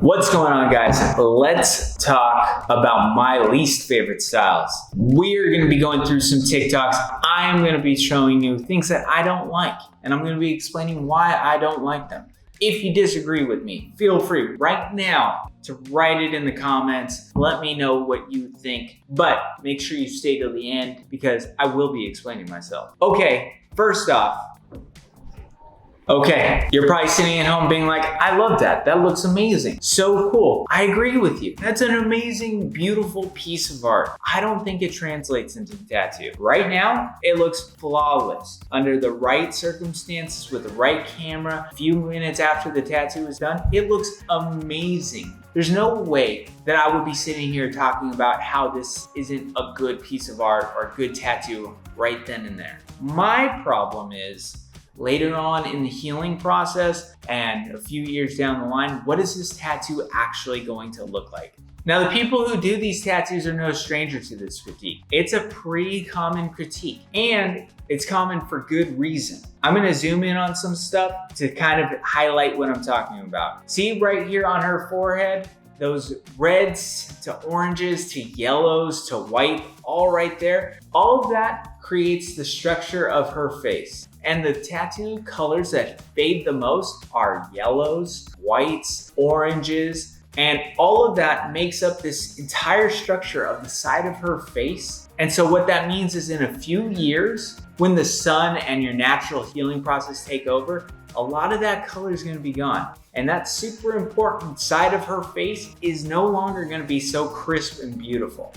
What's going on, guys? Let's talk about my least favorite styles. We're going to be going through some TikToks. I'm going to be showing you things that I don't like, and I'm going to be explaining why I don't like them. If you disagree with me, feel free right now to write it in the comments. Let me know what you think, but make sure you stay till the end because I will be explaining myself. Okay, first off, you're probably sitting at home being like, I love that. That looks amazing. So cool. I agree with you. That's an amazing, beautiful piece of art. I don't think it translates into the tattoo. Right now, it looks flawless. Under the right circumstances, with the right camera, a few minutes after the tattoo is done, it looks amazing. There's no way that I would be sitting here talking about how this isn't a good piece of art or a good tattoo right then and there. My problem is, later on in the healing process and a few years down the line, what is this tattoo actually going to look like? Now, the people who do these tattoos are no stranger to this critique. It's a pretty common critique, and it's common for good reason. I'm gonna zoom in on some stuff to kind of highlight what I'm talking about. See right here on her forehead, those reds to oranges to yellows to white, all right there. All of that creates the structure of her face. And the tattoo colors that fade the most are yellows, whites, oranges, and all of that makes up this entire structure of the side of her face. And so what that means is in a few years, when the sun and your natural healing process take over, a lot of that color is gonna be gone. And that super important side of her face is no longer gonna be so crisp and beautiful.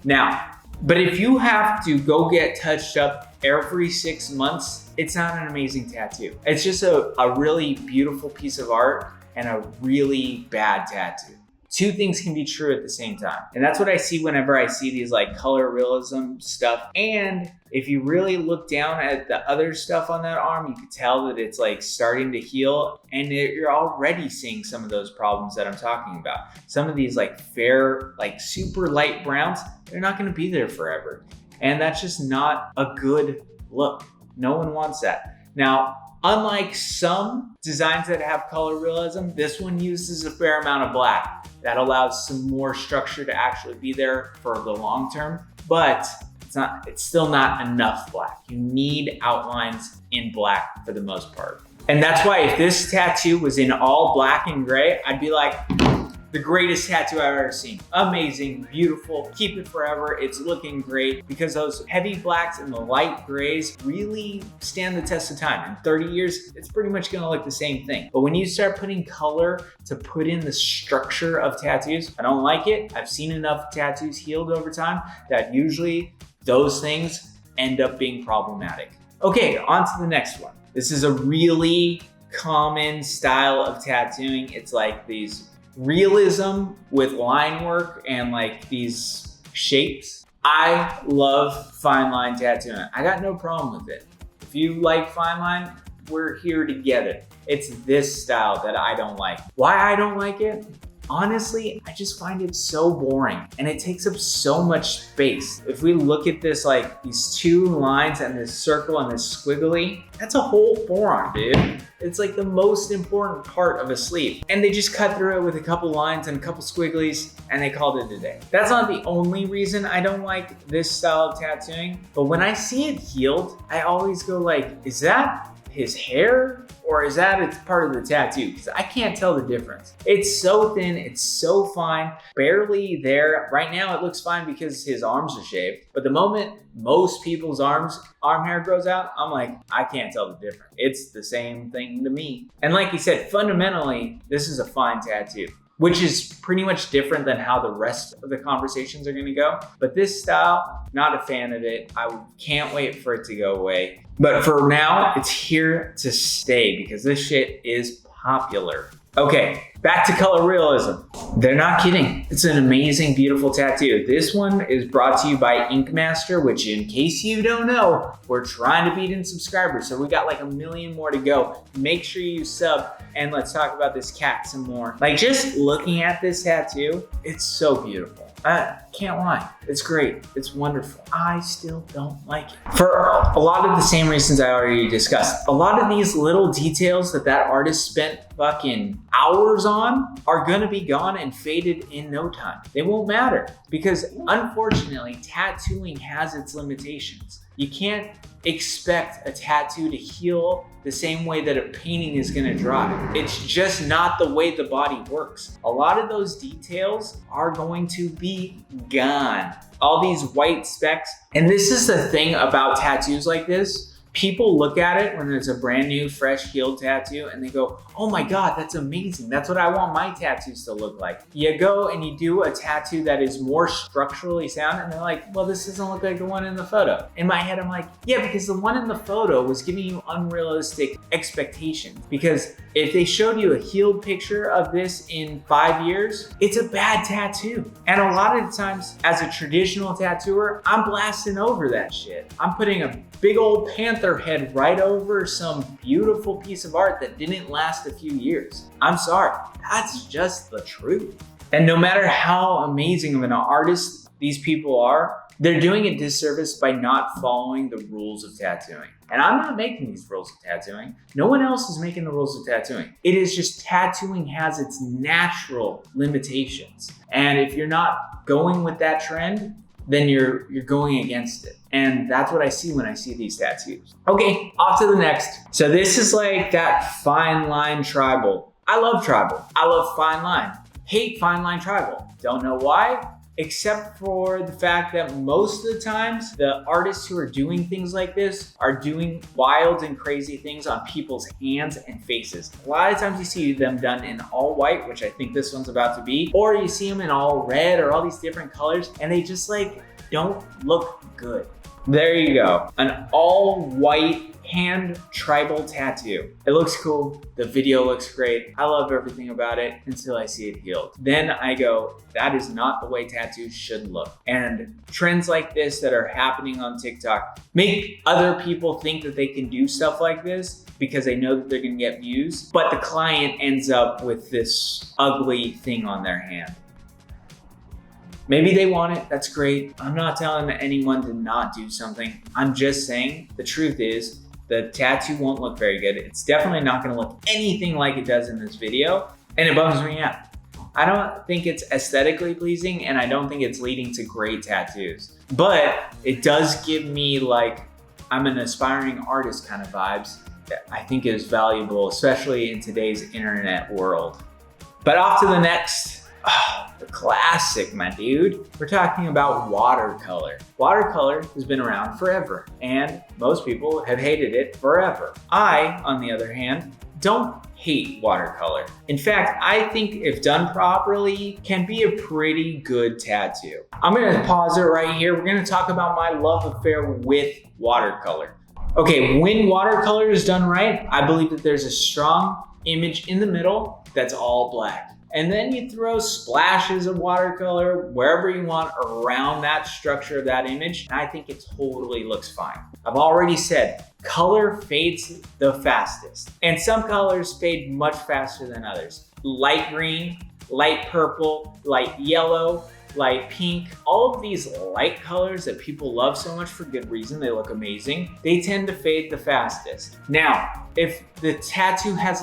Now, but if you have to go get touched up every 6 months, it's not an amazing tattoo. It's just a really beautiful piece of art and a really bad tattoo. Two things can be true at the same time. And that's what I see whenever I see these like color realism stuff. And if you really look down at the other stuff on that arm, you can tell that it's like starting to heal, and you're already seeing some of those problems that I'm talking about. Some of these like fair, like super light browns, they're not gonna be there forever. And that's just not a good look. No one wants that. Now, unlike some designs that have color realism, this one uses a fair amount of black. That allows some more structure to actually be there for the long term, but it's still not enough black. You need outlines in black for the most part. And that's why if this tattoo was in all black and gray, I'd be like, the greatest tattoo I've ever seen. Amazing, beautiful, keep it forever. It's looking great because those heavy blacks and the light grays really stand the test of time. In 30 years, it's pretty much gonna look the same thing. But when you start putting color to put in the structure of tattoos, I don't like it. I've seen enough tattoos healed over time that usually those things end up being problematic. Okay, on to the next one. This is a really common style of tattooing. It's like these realism with line work and like these shapes. I love fine line tattooing. I got no problem with it. If you like fine line, we're here together. It's this style that I don't like. Why I don't like it? Honestly, I just find it so boring and it takes up so much space. If we look at this, like these two lines and this circle and this squiggly, that's a whole forearm, dude. It's like the most important part of a sleeve. And they just cut through it with a couple lines and a couple squigglies and they called it a day. That's not the only reason I don't like this style of tattooing, but when I see it healed, I always go like, is that his hair? Or is that it's part of the tattoo? Because I can't tell the difference. It's so thin, it's so fine, barely there. Right now it looks fine because his arms are shaved. But the moment most people's arm hair grows out, I'm like, I can't tell the difference. It's the same thing to me. And like you said, fundamentally, this is a fine tattoo, which is pretty much different than how the rest of the conversations are gonna go. But this style, not a fan of it. I can't wait for it to go away. But for now, it's here to stay because this shit is popular. Okay, back to color realism. They're not kidding. It's an amazing, beautiful tattoo. This one is brought to you by Ink Master, which in case you don't know, we're trying to beat in subscribers. So we got like 1 million more to go. Make sure you sub and let's talk about this cat some more. Like just looking at this tattoo, it's so beautiful. Can't lie. It's great. It's wonderful. I still don't like it. For a lot of the same reasons I already discussed. A lot of these little details that artist spent fucking hours on are gonna be gone and faded in no time. They won't matter because unfortunately, tattooing has its limitations. You can't expect a tattoo to heal the same way that a painting is gonna dry. It's just not the way the body works. A lot of those details are going to be gone. All these white specks. And this is the thing about tattoos like this. People look at it when it's a brand new, fresh, healed tattoo and they go, oh my God, that's amazing. That's what I want my tattoos to look like. You go and you do a tattoo that is more structurally sound and they're like, well, this doesn't look like the one in the photo. In my head, I'm like, yeah, because the one in the photo was giving you unrealistic expectations. Because if they showed you a healed picture of this in 5 years, it's a bad tattoo. And a lot of the times, as a traditional tattooer, I'm blasting over that shit. I'm putting a big old panther head right over some beautiful piece of art that didn't last a few years. I'm sorry, that's just the truth. And no matter how amazing of an artist these people are, they're doing a disservice by not following the rules of tattooing. And I'm not making these rules of tattooing. No one else is making the rules of tattooing. It is just tattooing has its natural limitations. And if you're not going with that trend, then you're going against it. And that's what I see when I see these tattoos. Okay, off to the next. So this is like that fine line tribal. I love tribal. I love fine line. Hate fine line tribal. Don't know why, except for the fact that most of the times, the artists who are doing things like this are doing wild and crazy things on people's hands and faces. A lot of times you see them done in all white, which I think this one's about to be, or you see them in all red or all these different colors, and they just like don't look good. There you go, an all white hand tribal tattoo. It looks cool, the video looks great, I love everything about it until I see it healed. Then I go, that is not the way tattoos should look. And trends like this that are happening on TikTok make other people think that they can do stuff like this because they know that they're gonna get views, but the client ends up with this ugly thing on their hand. Maybe they want it, that's great. I'm not telling anyone to not do something. I'm just saying the truth is the tattoo won't look very good. It's definitely not gonna look anything like it does in this video, and it bums me out. I don't think it's aesthetically pleasing, and I don't think it's leading to great tattoos. But it does give me like, I'm an aspiring artist kind of vibes that I think is valuable, especially in today's internet world. But off to the next. The classic, my dude. We're talking about watercolor. Watercolor has been around forever, and most people have hated it forever. I, on the other hand, don't hate watercolor. In fact, I think if done properly, can be a pretty good tattoo. I'm gonna pause it right here. We're gonna talk about my love affair with watercolor. Okay, when watercolor is done right, I believe that there's a strong image in the middle that's all black. And then you throw splashes of watercolor wherever you want around that structure of that image. And I think it totally looks fine. I've already said, color fades the fastest. And some colors fade much faster than others. Light green, light purple, light yellow, light pink, all of these light colors that people love so much for good reason, they look amazing, they tend to fade the fastest. Now, if the tattoo has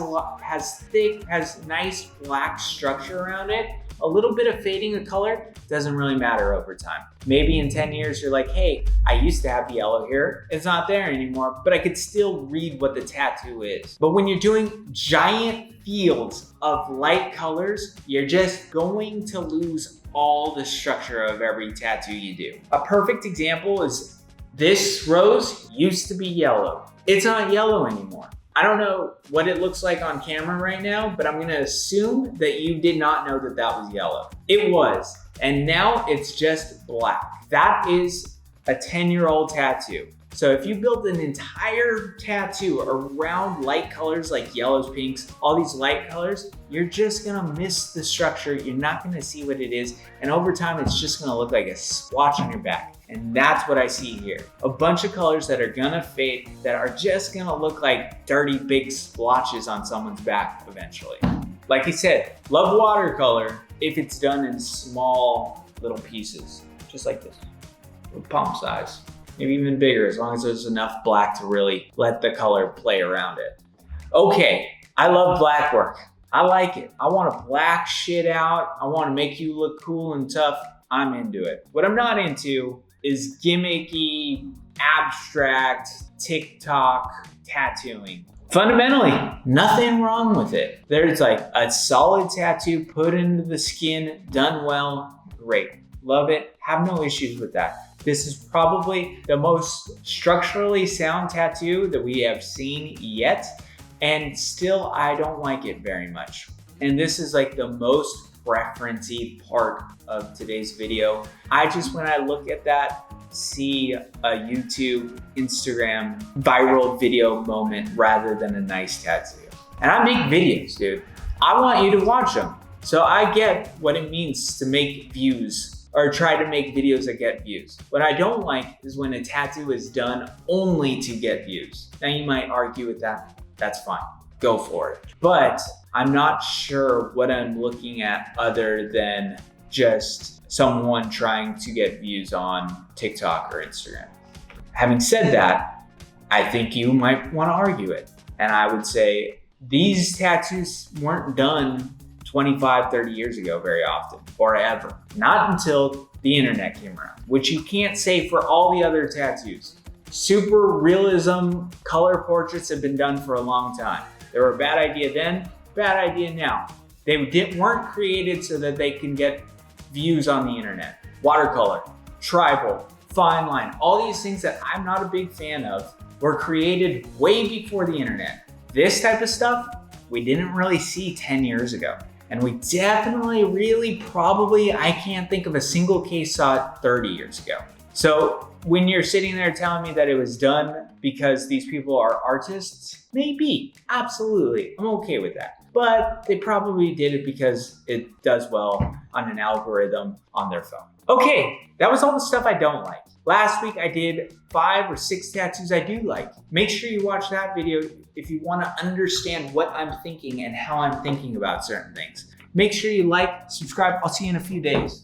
nice black structure around it, a little bit of fading of color doesn't really matter over time. Maybe in 10 years, you're like, hey, I used to have yellow here. It's not there anymore, but I could still read what the tattoo is. But when you're doing giant fields of light colors, you're just going to lose all the structure of every tattoo you do. A perfect example is this rose used to be yellow. It's not yellow anymore. I don't know what it looks like on camera right now, but I'm gonna assume that you did not know that that was yellow. It was, and now it's just black. That is a 10-year-old tattoo. So if you build an entire tattoo around light colors like yellows, pinks, all these light colors, you're just gonna miss the structure. You're not gonna see what it is. And over time, it's just gonna look like a splotch on your back. And that's what I see here. A bunch of colors that are gonna fade, that are just gonna look like dirty big splotches on someone's back eventually. Like I said, love watercolor if it's done in small little pieces, just like this, palm size, maybe even bigger, as long as there's enough black to really let the color play around it. Okay, I love black work. I like it. I want to black shit out. I want to make you look cool and tough. I'm into it. What I'm not into is gimmicky, abstract, TikTok tattooing. Fundamentally, nothing wrong with it. There's like a solid tattoo put into the skin, done well, great. Love it, have no issues with that. This is probably the most structurally sound tattoo that we have seen yet, and still I don't like it very much. And this is like the most preference-y part of today's video. I just, when I look at that, see a YouTube, Instagram viral video moment rather than a nice tattoo. And I make videos, dude. I want you to watch them. So I get what it means to make views or try to make videos that get views. What I don't like is when a tattoo is done only to get views. Now you might argue with that. That's fine. Go for it. But I'm not sure what I'm looking at other than just someone trying to get views on TikTok or Instagram. Having said that, I think you might want to argue it. And I would say these tattoos weren't done 25, 30 years ago very often or ever. Not until the internet came around, which you can't say for all the other tattoos. Super realism color portraits have been done for a long time. They were a bad idea then, bad idea now. They weren't created so that they can get views on the internet. Watercolor, tribal, fine line, all these things that I'm not a big fan of were created way before the internet. This type of stuff, we didn't really see 10 years ago. And we definitely, really, probably, I can't think of a single case saw it 30 years ago. So when you're sitting there telling me that it was done because these people are artists, maybe, absolutely, I'm okay with that. But they probably did it because it does well on an algorithm on their phone. Okay, that was all the stuff I don't like. Last week I did 5 or 6 tattoos I do like. Make sure you watch that video if you want to understand what I'm thinking and how I'm thinking about certain things. Make sure you like, subscribe. I'll see you in a few days.